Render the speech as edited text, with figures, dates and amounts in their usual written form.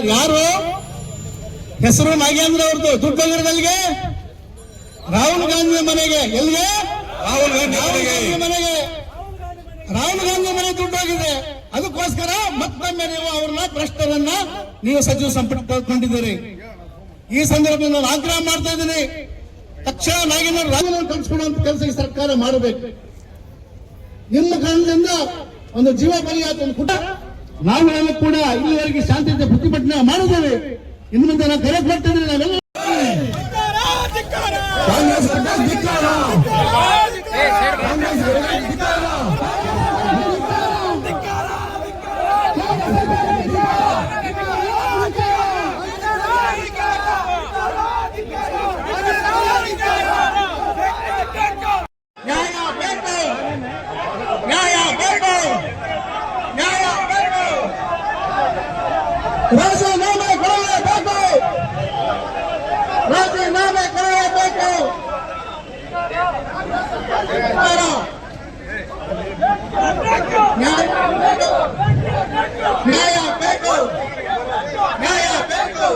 ಯಾರು ಹೆಸರು ನಾಗೇಂದ್ರ ಅವ್ರದ್ದು ದುಡ್ಡು ಹೋಗಿರೋದಲ್ಲಿಗೆ ರಾಹುಲ್ ಗಾಂಧಿ ಮನೆಗೆ ಎಲ್ಲಿಗೆ ರಾಹುಲ್ ಗಾಂಧಿ ಮನೆ ದುಡ್ಡು ಹೋಗಿದೆ. ಅದಕ್ಕೋಸ್ಕರ ಮತ್ತೊಮ್ಮೆ ನೀವು ಅವ್ರನ್ನ ಭ್ರಷ್ಟರನ್ನ ನೀವು ಸಚಿವ ಸಂಪುಟ ತೆಗೆದುಕೊಂಡಿದ್ದೀರಿ. ಈ ಸಂದರ್ಭದಲ್ಲಿ ನಾನು ಆಗ್ರಹ ಮಾಡ್ತಾ ಇದ್ದೀನಿ, ತಕ್ಷಣ ನಾಗೇಂದ್ರ ರಾಜೀನಾಮೆ ಕಳಿಸ್ಕೊಡುವಂತ ಕೆಲಸ ಈ ಸರ್ಕಾರ ಮಾಡಬೇಕು. ನಿಮ್ಮ ಕಾರಣದಿಂದ ಒಂದು ಜೀವ ಬಲಿಯಾದ ಒಂದು ಕುಟ ನಾವೆಲ್ಲ ಕೂಡ ಇಲ್ಲಿವರೆಗೆ ಶಾಂತಿಯುತ ಪ್ರತಿಭಟನೆ ಮಾಡಿದ್ದೇವೆ. ಇನ್ನು ಮುಂದೆ ನಾವು ಕರೆ ಕೊಡ್ತಿದ್ರೆ ನಾವೆಲ್ಲ ಕಾಂಗ್ರೆಸ್ ಧಿಕ್ಕಾರ. ರಾಜೀನಾಮೆ ಕೊಡಲೇಬೇಕು, ರಾಜೀನಾಮೆ ಕೊಡಲೇಬೇಕು. ನ್ಯಾಯ ಬೇಕು, ನ್ಯಾಯ ಬೇಕು.